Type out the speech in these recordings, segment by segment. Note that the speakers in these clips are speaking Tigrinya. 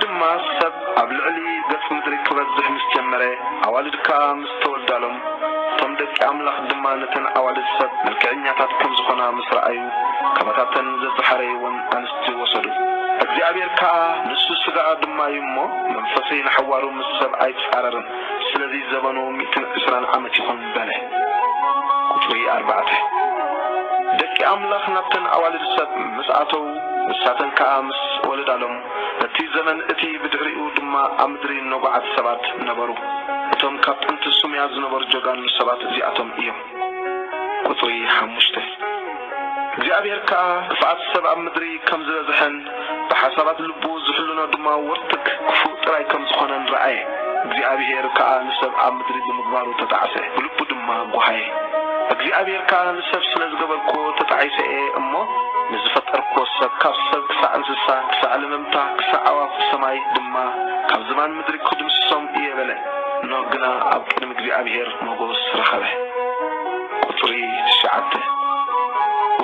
دما سب أبلعلي قص مدري كبزح مستمرة أوالد مستولدالهم تمدك أملاخ دما نتن أوالد سب ملكعنياتات كم زخنا مسرعيو كما تاتن ززحريون أنستي وصلو እግዚአብሔር ንሱ ስጋ ድማ ይሞ መንፈስን حوارو መስብ አይጻረርን ስለዚህ ዘመኑ 120 ዓመት ይሆን በለ ቁጥሪ 4 ደቂ አምላኽ ናተን አዋልድ ሰብ መስአተው ንሳተን ምስ ወለዳሎም እቲ ዘመን እቲ ብድሕሪኡ ድማ አምድሪ ነጓዓት ሰባት ነበሩ እቶም ካብ ጥንት ሱምያ ዝነበሩ ጆጋን ሰባት እዚኣቶም እዮም ቁጥሪ 5 እግዚአብሔር ክፋት ሰብ አምድሪ ከም ዝበዝሐን በሐሳባት ልቡ ዝሕሉና ድማ ወርትክ ክፉ ጥራይ ከም ዝኾነን ረአየ እግዚአብሔር ንሰብ አምድሪ ብምግባሩ ተጣዓሰ ልቡ ድማ ጎሃየ እግዚአብሔር ንሰብ ስለዝገበርኮ ተጣዓይሰ እሞ ንዝፈጠርኮ ሰብ ካብ ሰብ ክሳዕ እንስሳ ክሳዕ ለመምታ ክሳዕ ኣዋፍ ሰማይ ድማ ካብ ዝማን ምድሪ ክድምስሶም እየበለ ኖ ግና ኣብ ቅድሚ እግዚአብሔር ሞገስ ረኸበ ቁጥሪ 9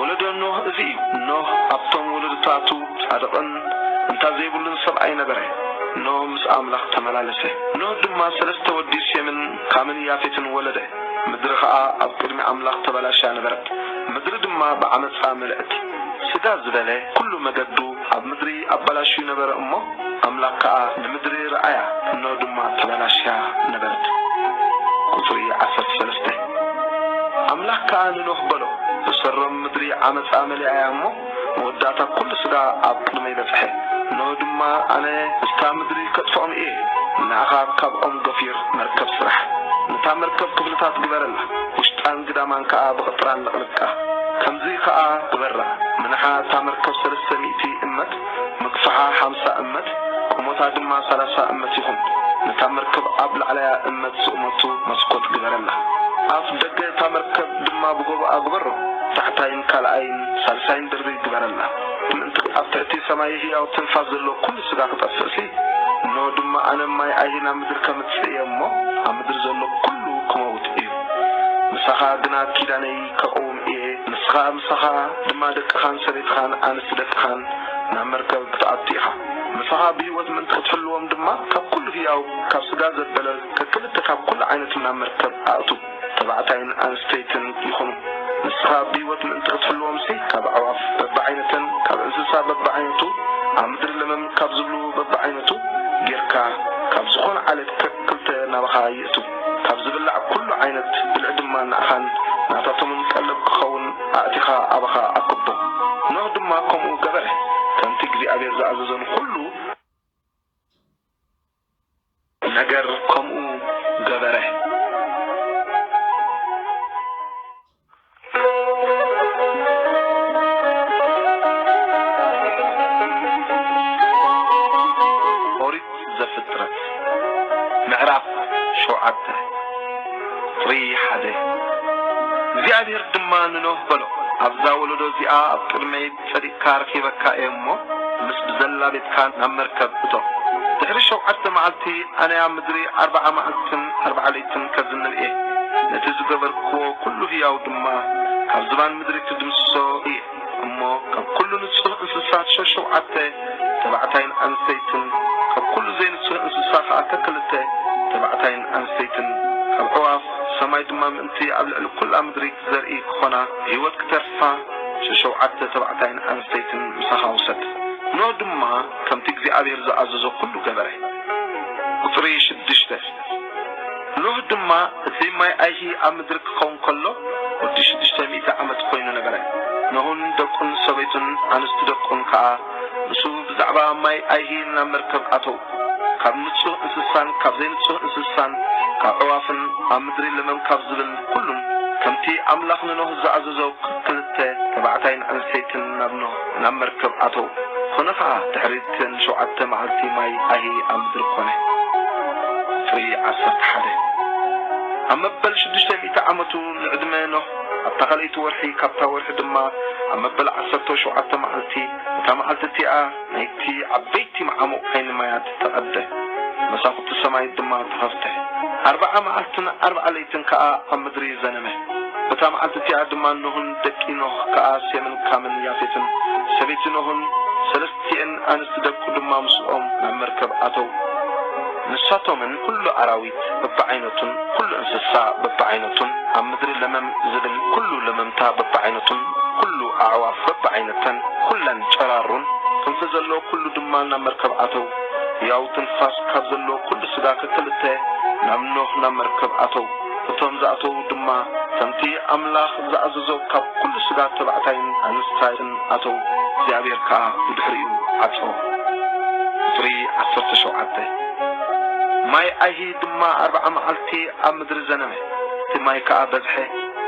ولد نوح ازي نوح ابتم ولد تاتو صادقن انت زيبلن سبعي نبره نوح مس املاح تملالسه نوح دما سلسته وديس يمن كامن يافيتن ولده مدر خا اب قدم املاح تبلاشا نبرت مدر دما بعمصا ملئت سدا زبله كل مجدو اب مدري ابلاشي نبر امو املاح لمدري رأيا نوح دما تبلاشا نبرت قطري 13 املاح نوح بلو بسرم مدري عمت عملي أيامه وداتا كل سدا أبقى ما يبفحه نو دما أنا استا مدري كتفهم إيه ناخا كاب غفير مركب سرح نتا مركب كفلتات قبر الله وشتان قدامان بغطران لقلقا كمزي قبرة منحا تا مركب سلسة مئتي أمت مقفحا 5 أمت وموتا دما 3 أمت يهم نتا مركب أبل عليها أمت سؤمتو مسكوت قبر الله أف دقة تا مركب دما بقوب أقبره تحتين كالعين سالسين دربي قبر الله انت أفتأتي سمايه أو تنفذ له كل سقاق تأسسي نو دما أنا ماي أينا مدر كمتسئي أمو أمدر زلو كله كموت إيو مسخا قنا كيداني كأوم إيه مسخا دما دك خان سريت خان آنس دك خان نامركب كتعطيها مسخا بيوت من تخطفلوهم دما كاب كل فياو كاب سقاق زبلل ككل تكاب كل عينة نامركب أعطو تبعتين آنستيتن يخونو مسخا بيوت من تخطفلوهم سي كاب عواف ببعينتن كاب انسسا ببعينتو عمدر لمن كاب زبلو ببعينتو جيركا كاب زخون عالت ككلت نابخا يأتو كاب زبلع كل عينت بالعدمان نأخان نعطاتو من تقلب كخون أعتخا أبخا أكبو نهدم ماكم وقبره تنتقزي أبير زعززون كله نجر كمو قبره زفطرت معرف شوعته ريحه እግዚአብሔር ድማ ንኖህ በሎ ኣብዛ ወለዶ እዚኣ ኣብ ቅድመይ ጸዲቅ ካርኪበካ እሞ ምስ ብዘላ ቤትካ ናብ መርከብ እቶ ድሕሪ 7 መዓልቲ ኣነ ኣብ ምድሪ 40 መዓልትን 40 ለይትን ከዝንብ እየ ነቲ ዝገበርክዎ ኩሉ ህያው ድማ ካብ ዝባን ምድሪ ክድምስሶ እየ እሞ ካብ ኩሉ ንጹህ እንስሳት 7 ተባዕታይን ኣንስተይትን ካብ ኩሉ ዘይንጹህ እንስሳ ከዓ ከክልተ ተባዕታይን ኣንስተይትን ካብ ዕዋፍ ሰማይ ድማ ምእንቲ ኣብ ልዕሊ ኩላ ምድሪ ዘርኢ ክኾና ህይወት ክተርፋ 7 ተባዕታይን ኣንስተይትን ምሳኻ ውሰድ ኖ ድማ ከምቲ እግዚአብሔር ዝኣዘዞ ኩሉ ገበረ ቁጥሪ 6 ኖህ ድማ እቲ ማይ ኣይሂ ኣብ ምድሪ ክኸውን ከሎ ወዲ 600 ዓመት ኮይኑ ነበረ ኖህን ደቁን ሰበይቱን ኣንስቲ ደቁን ከዓ ንሱ ብዛዕባ ማይ ኣይሂ ናብ መርከብ ኣተው ካብ ንጹህ እንስሳን ካብ ዘይንጹህ እንስሳን ካብ ዕዋፍን ኣብ ምድሪ ለመንካብ ዝብል ኩሉን ከምቲ ኣምላኽ ንኖህ ዝኣዘዞ ክልተ ተባዕታይን ኣንስተይትን ናብ ኖህ ናብ መርከብ ኣተው ኮነ ከዓ ድሕሪትን 7 መዓልቲ ማይ ኣይሂ ኣብ ምድሪ ኮነ ፍሪ 11 ኣብ መበል 600 ዓመቱ ንዕድመ ኖህ ኣብ ተኸለይቲ ወርሒ ካብታ ወርሒ ድማ ኣብ መበል 17 መዓልቲ እታ መዓልቲ እቲኣ ናይቲ ዓበይቲ መዓሙቕ ዓይኒ ማያት ተቐደ መሳኩቲ ሰማይ ድማ ተኸፍተ 40 መዓልትን 40 ለይትን ከዓ ኣብ ምድሪ ዘነመ እታ መዓልቲ እቲኣ ድማ ኖህን ደቂ ኖህ ከዓ ሴምን ካምን ያፌትን ሰበይቲ ኖህን ሰለስቲአን አንስት ደቁ ድማ ምስኦም ናብ መርከብ ኣተው ንሳቶምን ኩሉ ኣራዊት በብዓይነቱን ኩሉ እንስሳ በብዓይነቱን ኣብ ምድሪ ለመም ዝብል ኩሉ ለመምታ በብዓይነቱን ኩሉ ኣዕዋፍ በብዓይነተን ኩለን ጨራሩን ክንፍ ዘሎ ኩሉ ድማ ናብ መርከብ ኣተው ያው ትንፋስ ካብ ዘሎ ኩሉ ስጋ ከክልተ ናብ ኖህ ናብ መርከብ ኣተው እቶም ዝኣተው ድማ ከምቲ ኣምላኽ ዝኣዘዞ ካብ ኩሉ ስጋ ተባዕታይን ኣንስታይን ኣተው እግዚአብሔር ከዓ ብድሕሪኡ ዓፅኦ ቁጥሪ 17 ማይ ኣይሂ ድማ 40 መዓልቲ ኣብ ምድሪ ዘነመ እቲ ማይ ከዓ በዝሐ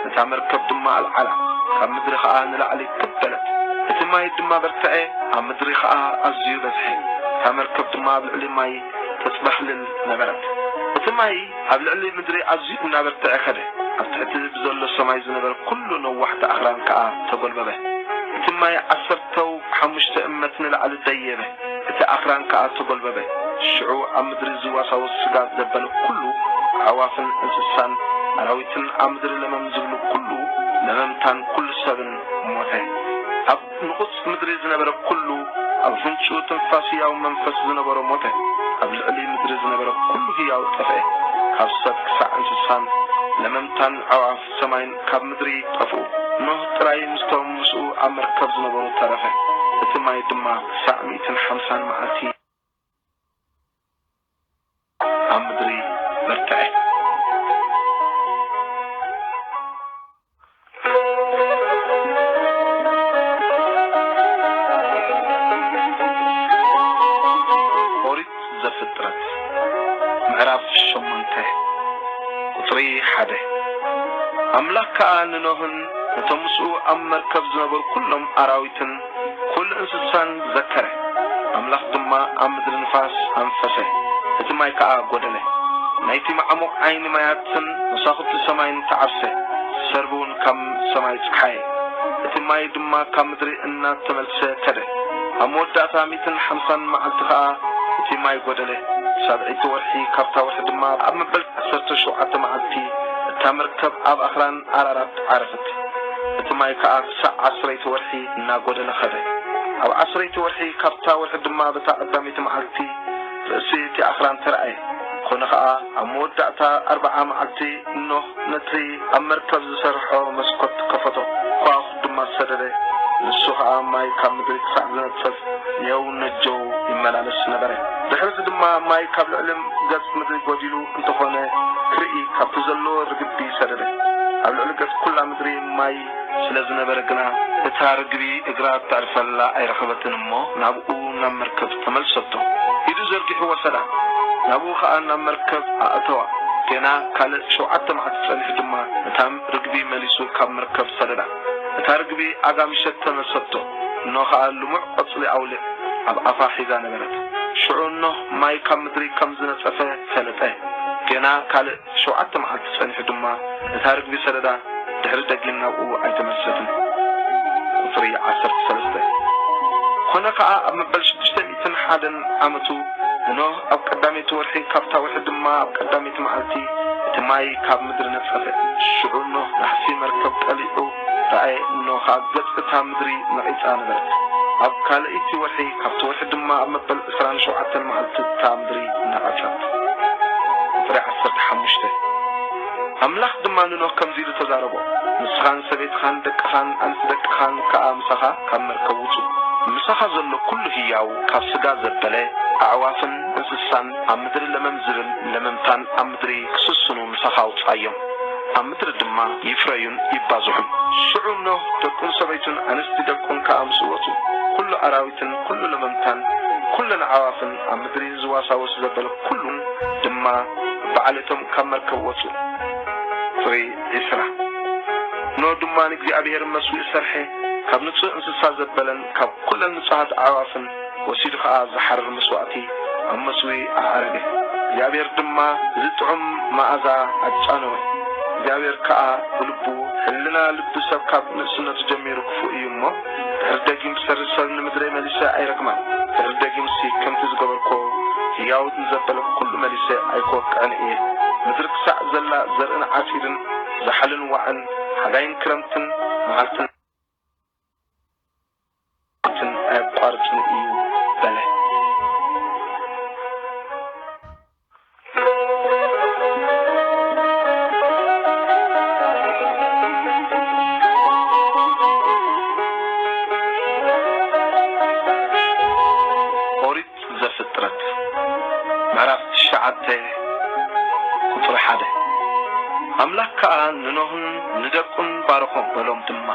እታ መርከብ ድማ ኣልዓላ ካብ ምድሪ ከዓ ንላዕሊ ክበለት እቲ ማይ ድማ በርትዐ ኣብ ምድሪ ከዓ ኣዝዩ በዝሐ እታ መርከብ ድማ ኣብ ልዕሊ ማይ ተፅበሕልል ነበረት እቲ ማይ ኣብ ልዕሊ ምድሪ ኣዝዩ እናበርትዐ ኸደ ኣብ ትሕቲ ብዘሎ ሰማይ ዝነበረ ኩሉ ነዋሕቲ ኣኽራን ከዓ ተጎልበበ እቲ ማይ 15 እመት ንላዕሊ ደየበ እቲ ኣኽራን ከዓ ተጎልበበ ሽዑ ኣብ ምድሪ ዝዋሳው ስጋ ዘበለ ኩሉ ኣዕዋፍን እንስሳን ኣራዊትን ኣብ ምድሪ ለመም ዝብሉ ኩሉ ለመምታን ኩሉ ሰብን ሞተ ኣብ ንቁፅ ምድሪ ዝነበረ ኩሉ ኣብ ፍንጩ ትንፋስ ህያው መንፈስ ዝነበረ ሞተ ኣብ ልዕሊ ምድሪ ዝነበረ ኩሉ ህያው ጠፍአ ካብ ሰብ ክሳዕ እንስሳን ለመምታን ኣዕዋፍ ሰማይን ካብ ምድሪ ጠፍኡ ኖህ ጥራይ ምስቶም ምስኡ ኣብ መርከብ ዝነበሩ ተረፈ እቲ ማይ ድማ ክሳዕ 150 መዓልቲ ኣብ ምድሪ በርትዐ ኦሪት ዘፍጥረት ምዕራፍ 8 ቁጥሪ 1 ኣምላኽ ከዓ ንኖህን ነቶም ምስኡ ኣብ መርከብ ዝነበሩ ኩሎም ኣራዊትን ኩሉ እንስሳን ዘከረ ኣምላኽ ድማ ኣብ ምድሪ ንፋስ ኣንፈሰ እቲ ማይ ከዓ ጎደለ ናይቲ ማዕሙቕ ዓይኒ ማያትን መሳኽቲ ሰማይን ተዓርሰ ሰርቡን ካብ ሰማይ ፀሓየ እቲ ማይ ድማ ካብ ምድሪ እናተመልሰ ከደ ኣብ መወዳእታ 150 መዓልቲ ከዓ እቲ ማይ ጎደለ ሰብዒቲ ወርሒ ካብታ ወርሒ ድማ ኣብ መበል 17 መዓልቲ እታ መርከብ ኣብ ኣኽራን ኣራራት ዓረፈት እቲ ማይ ከዓ ክሳዕ 10 ወርሒ እናጎደለ ኸደ ኣብ 10 ወርሒ ካብታ ወርሒ ድማ በታ ቀዳሚት መዓልቲ ርእሲ እቲ ኣኽራን ተረኣየ ኮነ ከዓ ኣብ መወዳእታ 40 መዓልቲ ኖህ ነቲ ኣብ መርከብ ዝሰርሖ መስኮት ከፈቶ ኳኹ ድማ ሰደደ ንሱ ከዓ ማይ ካብ ምድሪ ክሳዕ ዝነፀፍ የው ነጀው ይመላለስ ነበረ ድሕሪ ድማ ማይ ካብ ልዕሊ ገጽ ምድሪ ጎዲሉ እንተኾነ ክርኢ ካብቲ ዘሎ ርግቢ ሰደደ ኣብ ልዕሊ ገጽ ኩላ ምድሪ ማይ ስለ ዝነበረ ግና እታ ርግቢ እግራ ተዕርፈላ ኣይረኸበትን እሞ ናብኡ ናብ መርከብ ተመልሰቶ ኢዱ ዘርጊሑ ወሰዳ ናብኡ ከዓ ናብ መርከብ ኣእተዋ ገና ካልእ 7 መዓልቲ ፀኒሑ ድማ እታ ርግቢ መሊሱ ካብ መርከብ ሰደዳ እታ ርግቢ ኣጋምሸት ተመልሰቶ ኖህ ከዓ ልሙዕ ቆፅሊ ኣውሊዕ ኣብ ኣፋ ሒዛ ነበረት ሽዑ ኖህ ማይ ካብ ምድሪ ከም ዝነፀፈ ፈለጠ ገና ካልእ 7 መዓልቲ ፀኒሑ ድማ እታ ርግቢ ሰደዳ ድሕሪ ደጊም ናብኡ ኣይተመለሰትን ቁጥሪ 13 ኮነ ከዓ ኣብ መበል 601 ዓመቱ ኖህ ኣብ ቀዳሚት ወርሒ ካብታ ወርሒ ድማ ኣብ ቀዳሚት መዓልቲ እቲ ማይ ካብ ምድሪ ነፀፈ ሽዑ ኖህ ናሕሲ መርከብ ጠሊዑ رأي إنه خاجت تامدري نعيت أنا بس أبكال إتي وحي كفت وحي دما أمبل إسران شو عتل مع التامدري نعشت فرع السرد حمشته أملاخ دما نو كم زيد تزاربو مسخان سبيت خان دك خان أنس دك خان كأم سخا كم مركوتو مسخا زلو كل هياو كفسجا زبلة أعوافن إنسان أمدري لممتان أمدري كسسنو مسخا وصايم أمدر دما يفريون يبازحون شعونه تكون سبيتون أنست دكون كأمسوتو كل أراويتن كل لممتان كل عوافن أمدري زواسا وسزبل كلهم دما بعلتهم كمركوتو فري إسرع نو دما نجزي أبيهر مسوي سرحي كاب نتسو انسسا زبلن كاب كل النسوهات عوافن وسيدخا زحر المسواتي أمسوي أعرقه يابير دما زتعم مأذا أجانوه እግዚአብሔር ከአ ልቡ ህልና ልብ ሰብካብ ንስነቱ ጀሚሩ ክፉ እዩሞ ህርደጊም ሰርሰል ንምድረ መልሰ አይረግማን ህርደጊም ሲከምት ዝገበርኮ ያውት ዘበለ ኩሉ መልሰ አይኮቀን እየ ምድር ክሳዕ ዘላ ዘርን ዓሲርን ዘሐልን ዋዕን ሓጋይን ክረምትን መዓልትን ኣቋርጽን እዩ በለ ኦሪት ዘፍጥረት ምዕራፍ 9 ቁጥር 1 ኣምላኽ ከዓ ንኖህን ንደቁን ባረኾም በሎም ድማ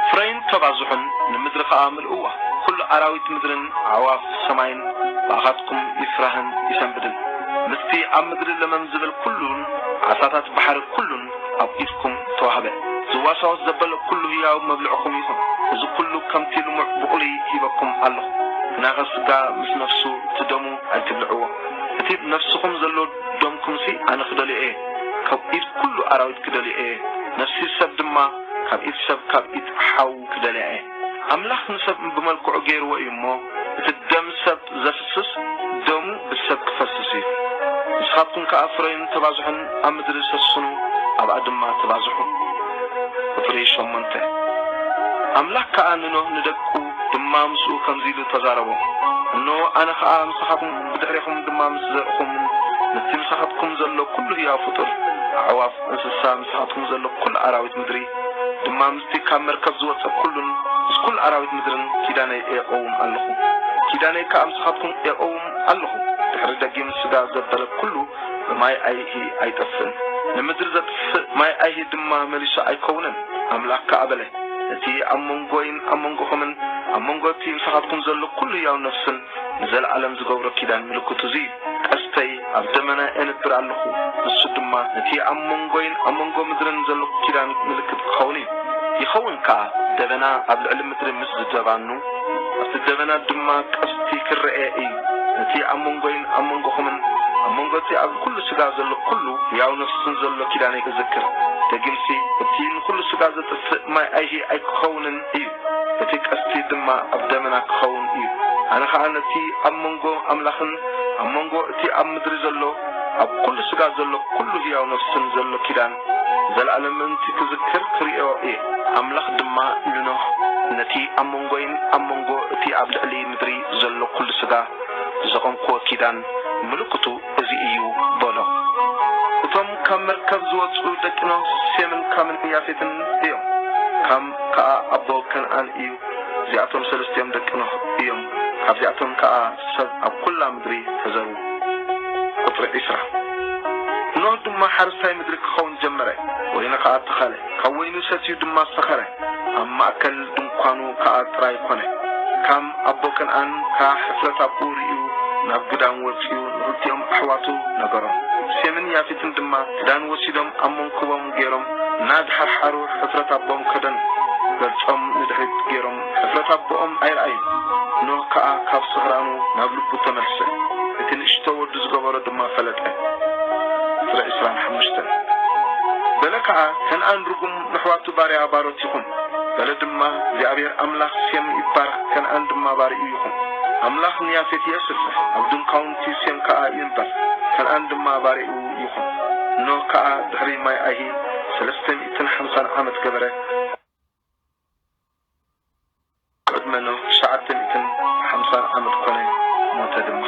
ፍሬን ተባዝሑን ንምድሪ ከዓ ምልእዋ ኩሉ ኣራዊት ምድርን ኣዕዋፍ ሰማይን ባኻትኩም ይፍራህን ይሰንብድን ምስቲ ኣብ ምድሪ ለመም ዝብል ኩሉን ዓሳታት ባሕሪ ኩሉን ኣብ ኢድኩም ተዋህበ ዝዋሳወስ ዘበለ ኩሉ ህያው መብልዕኹም ይኹን እዚ ኩሉ ከምቲ ልሙዕ ብቑሊ ሂበኩም ኣለኹ ናኸ ስጋ ምስ ነፍሱ ትደሙ ኣይትብልዕዎ እቲ ነፍስኹም ዘሎ ደምኩምሲ ኣነ ክደልዮ እየ ካብ ኢድ ኩሉ ኣራዊት ክደልዮ እየ ነፍሲ ሰብ ድማ ካብ ኢድ ሰብ ካብ ኢድ ሓው ክደልዮ እየ ኣምላኽ ንሰብ ብመልክዑ ገይርዎ እዩ እሞ እቲ ደም ሰብ ዘፍስስ ደሙ ብሰብ ክፈስስ እዩ ንስኻትኩም ከዓ ፍሬን ተባዝሑን ኣብ ምድሪ ሰስኑ ኣብኣ ድማ ተባዝሑ ቁጥሪ 8 ኣምላኽ ከዓ ንኖህ ንደቁ ድማ ምስኡ ከምዚ ኢሉ ተዛረቦ እኖ ኣነ ከዓ ምስኻትኩም ብድሕሪኹም ድማ ምስ ዘርእኹምን ነቲ ምስኻትኩም ዘሎ ኩሉ ህያው ፍጡር ኣዕዋፍ እንስሳ ምስኻትኩም ዘሎ ኩሉ ኣራዊት ምድሪ ድማ ምስቲ ካብ መርከብ ዝወፅእ ኩሉን ምስ ኩሉ ኣራዊት ምድርን ኪዳነይ የቀውም ኣለኹ ኪዳነይ ከዓ ምስኻትኩም የቀውም ኣለኹ ድሕሪ ደጊም ስጋ ዘበለ ኩሉ ብማይ ኣይሂ ኣይጠፍእን ንምድሪ ዘጥፍእ ማይ ኣይሂ ድማ መሊሱ ኣይከውንን ኣምላኽ ከዓ በለ እቲ ኣብ መንጎይን ኣብ መንጎኹምን ኣብ መንጎ እቲ ምስኻትኩም ዘሎ ኩሉ ህያው ነፍስን ንዘለዓለም ዝገብሮ ኪዳን ምልክቱ እዚ ቀስተይ ኣብ ደመና የነብር ኣለኹ ንሱ ድማ እቲ ኣብ መንጎይን ኣብ መንጎ ምድርን ዘሎ ኪዳን ምልክት ክኸውን እዩ ይኸውን ከዓ ደበና ኣብ ልዕሊ ምድሪ ምስ ዝደባኑ ኣብቲ ደበና ድማ ቀስቲ ክርአ እዩ እቲ ኣብ መንጎይን ኣብ መንጎኹምን ኣብ መንጎ እቲ ኣብ ኩሉ ስጋ ዘሎ ኩሉ ህያው ነፍስን ዘሎ ኪዳነይ ክዝክር ደጊምሲ እቲ ንኩሉ ስጋ ዘጥፍእ ማይ ኣይሂ ኣይክኸውንን እዩ እቲ ቀስቲ ድማ ኣብ ደመና ክኸውን እዩ ኣነ ከዓ ነቲ ኣብ መንጎ ኣምላኽን ኣብ መንጎ እቲ ኣብ ምድሪ ዘሎ ኣብ ኩሉ ስጋ ዘሎ ኩሉ ህያው ነፍስን ዘሎ ኪዳን ዘለዓለም እንቲ ክዝክር ክሪኦ እየ ኣምላኽ ድማ ንኖህ ነቲ ኣብ መንጎይን ኣብ መንጎ እቲ ኣብ ልዕሊ ምድሪ ዘሎ ኩሉ ስጋ ዘቐምክዎ ኪዳን ምልክቱ እዚ እዩ በሎ እቶም ካብ መርከብ ዝወፁ ደቂ ኖህ ሴምን ካምን ያፌትን እዮም ካም ከዓ ኣቦ ከነዓን እዩ እዚኣቶም ሰለስቲኦም ደቂ ኖህ እዮም ካብዚኣቶም ከዓ ሰብ ኣብ ኩላ ምድሪ ተዘሩ ቁጥሪ 20 ኖህ ድማ ሓረስታይ ምድሪ ክኸውን ጀመረ ወይኑ ከዓ ተኸለ ካብ ወይኑ ሰትዩ ድማ ዝተኸረ ኣብ ማእከል ድንኳኑ ከዓ ጥራይ ኮነ ካም ኣቦ ከነዓን ከዓ ሕፍረት ኣብኡ ርኢዩ ናብ ግዳን ወፂኡ ንክልቲኦም ኣሕዋቱ ነገሮም ሴምን ያፌትን ድማ ግዳን ወሲዶም ኣብ መንክቦም ገይሮም እናድሓርሓሩ ሕፍረት ኣቦም ከደን ገጾም ንድሕሪት ገይሮም ሕፍረት ኣቦኦም ኣይረኣዩ ኖህ ከዓ ካብ ስኽራኑ ናብ ልቡ ተመልሰ እቲ ንእሽቶ ወዱ ዝገበሮ ድማ ፈለጠ ቁጥሪ 25 በለ ከዓ ከነዓን ርጉም ንሕዋቱ ባርያ ባሮት ይኹን በለ ድማ እግዚአብሔር ኣምላኽ ሴም ይባርኽ ከነዓን ድማ ባርኡ ይኹን ኣምላኽ ንያፌት የስፍሕ ኣብ ድንኳውንቲ ሴም ከዓ ይንበር ከነዓን ድማ ባርኡ ይኹን ኖህ ከዓ ድሕሪ ማይ ኣይሂ 350 ዓመት ገበረ ቅድመ ኖህ 950 ዓመት ኮነ ሞተ ድማ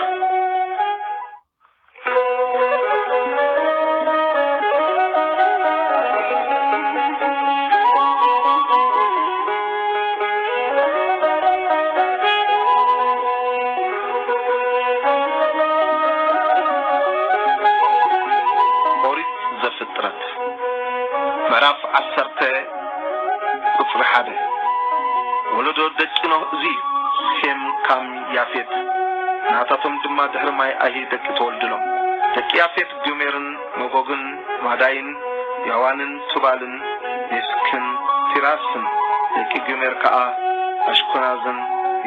ምዕራፍ 10 ቁጥሪ 1 ወለዶ ደቂ ኖህ እዚ ሴም ካም ያፌት ናታቶም ድማ ድሕሪ ማይ ኣይሂ ደቂ ተወልድሎም ደቂ ያፌት ጊሜርን መጎግን ማዳይን ያዋንን ቱባልን ሜስክን ቲራስን ደቂ ጊሜር ከዓ አሽኮናዝን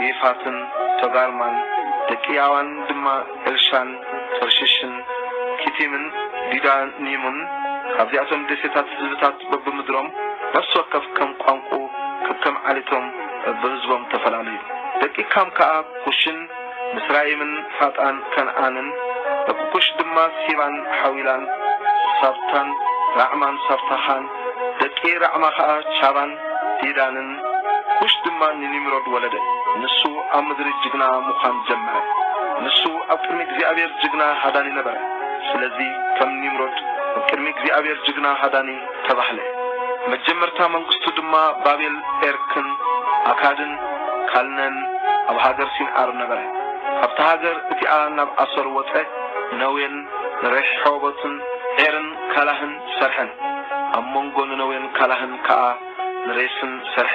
ይፋትን ተጋርማን ደቂ ያዋን ድማ ኤልሻን ተርሽሽን ኪቲምን ዲዳኒምን ካብዚኣቶም ደሴታት ህዝብታት በብምድሮም ነፍሲ ወከፍ ከም ቋንቁ ከከም ዓሊቶም በህዝቦም ተፈላለዩ ደቂ ካም ከዓ ኩሽን ምስራይምን ፋጣን ከነዓንን ደቂ ኩሽ ድማ ሲባን ሓዊላን ሳብታን ራዕማን ሳብታኻን ደቂ ራዕማ ከዓ ቻባን ዲዳንን ኩሽ ድማ ንኒምሮድ ወለደ ንሱ ኣብ ምድሪ ጅግና ሙኻን ጀመረ ንሱ ኣብ ቅድሚ እግዚአብሔር ጅግና ሃዳኒ ነበረ ስለዚ ከም ኒምሮድ ኣብ ቅድሚ እግዚአብሔር ጅግና ሃዳኒ ተባህለ መጀመርታ መንግስቱ ድማ ባቤል ኤርክን ኣካድን ካልነን ኣብ ሃገር ሲንዓር ነበረ ኣብታ ሃገር እቲኣ ናብ ኣሰር ወፀ ነዌን ሬሖቦትን ዔርን ካላህን ሰርሐን ኣብ መንጎ ነዌን ካላህን ከዓ ንሬስን ሰርሐ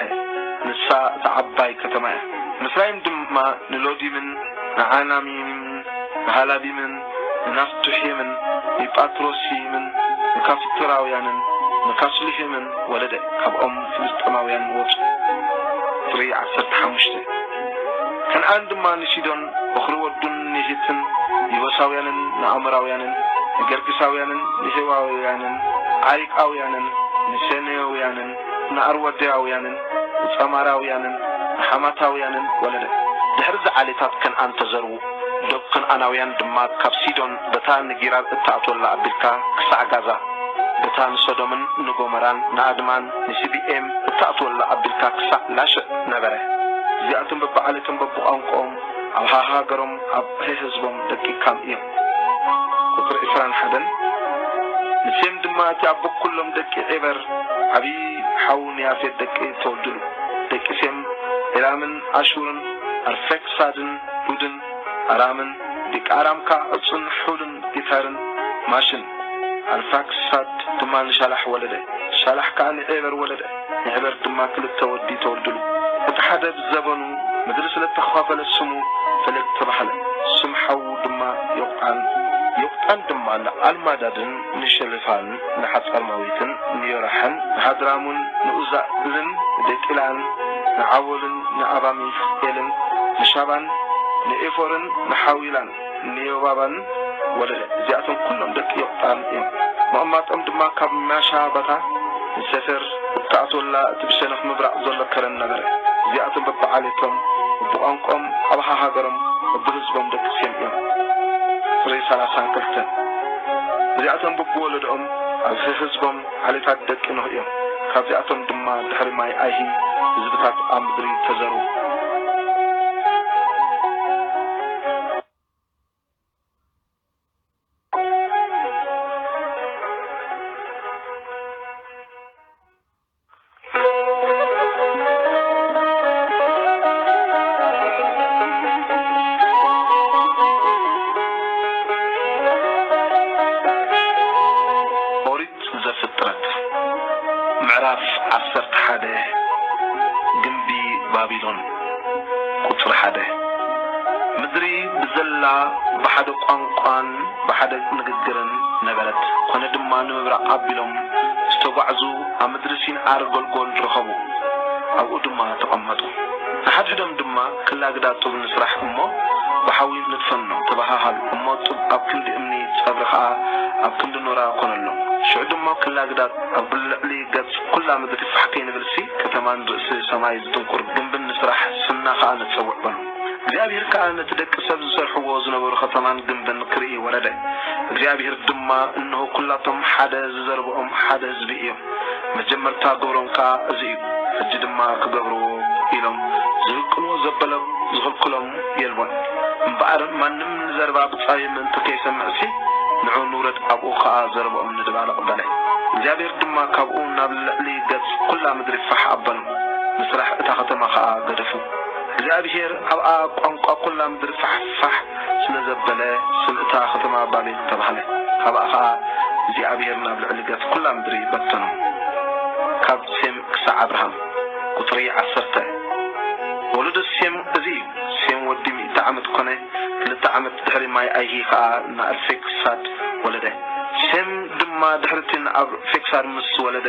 ንሳ ተዓባይ ከተማ እያ ምስራይም ድማ ንሎዲምን ንዓናሚምን ንሃላቢምን ንናፍቱሒምን ንጳትሮሲምን ንካፍቶራውያንን ንካስሉሒምን ወለደ ካብኦም ፍልስጥማውያን ወፁ ፍሪ 15 ከነዓን ድማ ንሲዶን በኽሪ ወዱን ንሂትን ይወሳውያንን ንኣምራውያንን ንገርግሳውያንን ንሄዋውያንን ዓሪቃውያንን ንሴኔያውያንን ንኣርወዳውያንን ንጸማራውያንን ንሓማታውያንን ወለደ ድሕሪ ዝዓሌታት ከነዓን ተዘርቡ ደብ ከነዓናውያን ድማ ካብ ሲዶን በታ ንጊራር እታኣትወላ ኣቢልካ ክሳዕ ጋዛ በታ ንሶዶምን ንጎመራን ንኣድማን ንሲቢኤም እታኣትወላ ኣቢልካ ክሳዕ ላሽዕ ነበረ እዚኣቶም በብዓሌቶም በብቋንቋኦም ኣብ ሃገሮም ኣብ ህዝቦም ደቂቃም እዮም ቁጥር 21 ንሴም ድማ እቲ ኣብ በኩሎም ደቂ ዔበር ዓብዪ ሓውን ያፌት ደቂ ተወልድሉ ደቂ ሴም ኤላምን ኣሹርን ኣርፌክሳድን ሉድን ኣራምን ደቂ ኣራምካ ዕፁን ሑልን ጊታርን ማሽን ኣርፋክሳድ ድማ ንሻላሕ ወለደ ሻላሕ ከዓ ንዔበር ወለደ ንዔበር ድማ ክልተ ወዲ ተወልድሉ እቲ ሓደ ብዘበኑ ምድሪ ስለተኸፋፈለ ስሙ ፈለግ ተባህለ ስም ሓው ድማ ዮቅጣን ድማ ንኣልማዳድን ንሸልፋን ንሓፀርማዊትን ንዮራሕን ንሃድራሙን ንኡዛእልን ንደቂላን ንዓወልን ንኣባሚኤልን ንሻባን ንኤፎርን ንሓዊላን ንዮባባን ወለደ እዚኣቶም ኩሎም ደቂ ዮቅጣን እዮም መቕማጦም ድማ ካብ ማሻባታ ንሰፈር እታኣትወላ እቲ ብሸነኽ ምብራቕ ዘሎ ከረን ነበረ እዚኣቶም በብዓሌቶም በቋንቋኦም ኣብ ሃገሮም በብህዝቦም ደቂ ሴም እዮም ፍሬ 32 እዚኣቶም በብወለዶኦም ኣብ ህዝቦም ዓሌታት ደቂ ኖህ እዮም ካብዚኣቶም ድማ ድሕሪ ማይ ኣይሂ ህዝብታት ኣብ ምድሪ ተዘሩ ዘፍጥረት ምዕራፍ 11 ግንቢ ባቢሎን ቁጥር 1 ምድሪ ብዘላ በሓደ ቋንቋን በሓደ ንግግርን ነበረት ኮነ ድማ ንምብራቕ ኣቢሎም ዝተጓዕዙ ኣብ ምድሪ ሲንዓር ጎልጎል ረኸቡ ኣብኡ ድማ ተቐመጡ ንሓድሕዶም ድማ ክላግዳ ጡብ ንስራሕ እሞ ብሓዊ ንጥፈኖ ተባሃሃሉ እሞ ጡብ ኣብ ክንዲ እምኒ ፀብሪ ከዓ ኣብ ክንዲ ኖራ ኮነሎም ሽዑ ድማ ክላግዳት ኣብ ብልዕሊ ገጽ ኩላ ምድሪ ፋሕከይ ንብልሲ ከተማን ርእሲ ሰማይ ዝጥንቁር ግንብን ንስራሕ ስና ከዓ ንፀውዕ በሉ እግዚአብሔር ከዓ ነቲ ደቂ ሰብ ዝሰርሕዎ ዝነበሩ ከተማን ግንብን ክርኢ ወረደ እግዚአብሔር ድማ እነሆ ኩላቶም ሓደ ዝዘርብኦም ሓደ ህዝቢ እዮም መጀመርታ ግብሮም ከዓ እዚ እዩ ሕጂ ድማ ክገብርዎ ኢሎም ዝህቅልዎ ዘበለው ዝኽልክሎም የልቦን እምበኣር ማንም ንዘረባ ብፃይ ምእንቲ ከይሰምዕሲ ንዑ ንውረድ ኣብኡ ከዓ ዘረብኦም ንድባልቕ በለ እግዚአብሔር ድማ ካብኡ ናብ ልዕሊ ገጽ ኩላ ምድሪ ፋሕ ኣበሎም ንስራሕ እታ ከተማ ከዓ ገደፉ እግዚአብሔር ኣብኣ ቋንቋ ኩላ ምድሪ ፋሕ ስለዘበለ ስም እታ ከተማ ባቤል ተባህለ ካብኣ ከዓ እግዚአብሔር ናብ ልዕሊ ገጽ ኩላ ምድሪ በተኑ ካብ ሴም ክሳዕ አብርሃም ቁጥሪ 10 ወለደ ሴም እዚ ሴም ወዲ 100 ዓመት ኮነ 2 ዓመት ድሕሪ ማይ ኣይሂ ከዓ ንኣርፌክሳድ ወለደ ሴም ድማ ድሕሪትን ኣብ ፌክሳድ ምስ ወለደ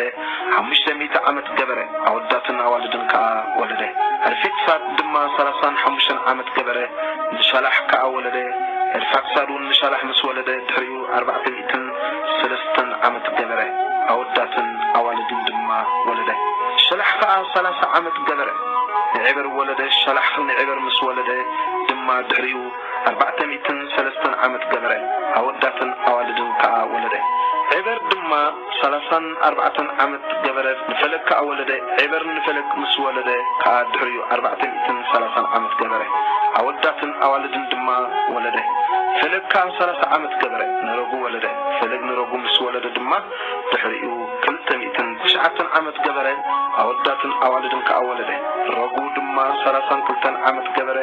500 ዓመት ገበረ ኣወዳትን ኣዋልድን ከዓ ወለደ ኣርፌክሳድ ድማ 35 ዓመት ገበረ ንሻላሕ ከዓ ወለደ ኣርፌክሳዱን ንሻላሕ ምስ ወለደ ድሕሪኡ 403 ዓመት ገበረ ኣወዳትን ኣዋልድን ድማ ወለደ ሻላሕ ከዓ 30 ዓመት ገበረ ንዕበር ወለደ ሻላሕ ንዕበር ምስ ወለደ ድማ ድሕሪኡ 403 ዓመት ገበረ ኣወዳትን ኣዋልድን ከዓ ወለደ ዕበር ድማ ድማ 34 ዓመት ገበረ ንፈለግ ከዓ ወለደ ዒበር ንፈለግ ምስ ወለደ ከዓ ድሕሪኡ 430 ዓመት ገበረ ኣወዳትን ኣዋልድን ድማ ወለደ ፈለግ ከዓ 30 ዓመት ገበረ ንረጉ ወለደ ፈለግ ንረጉ ምስ ወለደ ድማ ድሕሪኡ 290 ዓመት ገበረ ኣወዳትን ኣዋልድን ከዓ ወለደ ረጉ ድማ 32 ዓመት ገበረ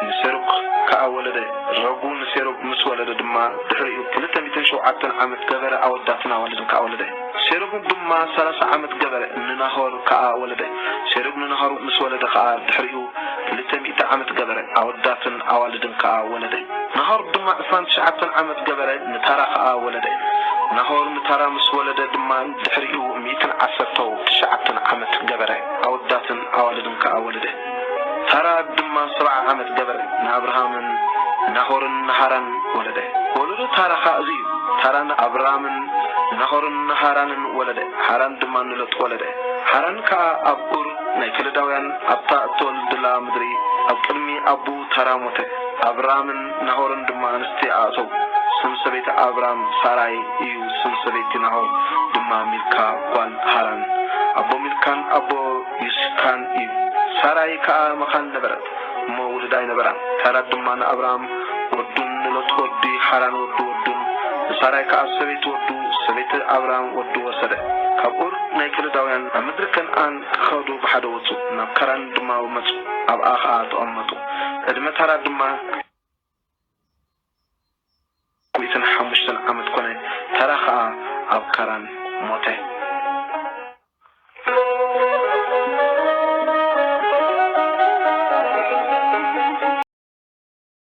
ንሰሩግ ከዓ ወለደ ረጉ ንሰሩግ ምስ ወለደ ድማ ድሕሪኡ 207 ዓመት ገበረ ኣወዳትን ኣዋልድን ከዓ ወለደ ሰሩግ ድማ 30 ዓመት ገበረ ንናሆር ከዓ ወለደ ሰሩግ ንናሆር ምስ ወለደ ከዓ ድሕሪኡ 200 ዓመት ገበረ ኣወዳትን ኣዋልድን ከዓ ወለደ ናሆር ድማ 29 ዓመት ገበረ ንታራ ከዓ ወለደ ናሆር ንታራ ምስ ወለደ ድማ ድሕሪኡ 119 ዓመት ገበረ ኣወዳትን ኣዋልድን ከዓ ወለደ ታራ ድማ 70 ዓመት ገበረ ንኣብርሃምን ናሆርን ናሃራን ወለደ ወለደ ታራ ከዓ እዚ ታራን ኣብርሃምን ናሆርን ናሃራንን ወለደ ሃራን ድማ ንሎጥ ወለደ ሃራን ከዓ ኣብ ኡር ናይ ከለዳውያን ኣብታ እትወልድላ ምድሪ ኣብ ቅድሚ ኣቡ ታራ ሞተ ኣብርሃምን ናሆርን ድማ ኣንስቲ ኣእተው ስም ሰበይቲ ኣብርሃም ሳራይ እዩ ስም ሰበይቲ ናሆር ድማ ሚልካ ጓል ሃራን ኣቦ ሚልካን ኣቦ ይስካን እዩ ሳራይ ከዓ መኻን ነበረት እሞ ውልድ ኣይነበራን ታራ ድማ ንኣብርሃም ወዱን ንሎጥ ወዲ ሃራን ወዱ ወዱን ሳራይ ከዓ ሰበይቲ ወዱ ሰበይቲ ኣብርሃም ወዱ ወሰደ ካብ ኡር ናይ ከለዳውያን ኣብ ምድሪ ከነዓን ክኸዱ ብሓደ ወፁ ናብ ካራን ድማ መፁ ኣብኣ ከዓ ተቐመጡ ዕድመ ታራ ድማ 5 ዓመት ኮነ ታራ ከዓ ኣብ ካራን ሞተ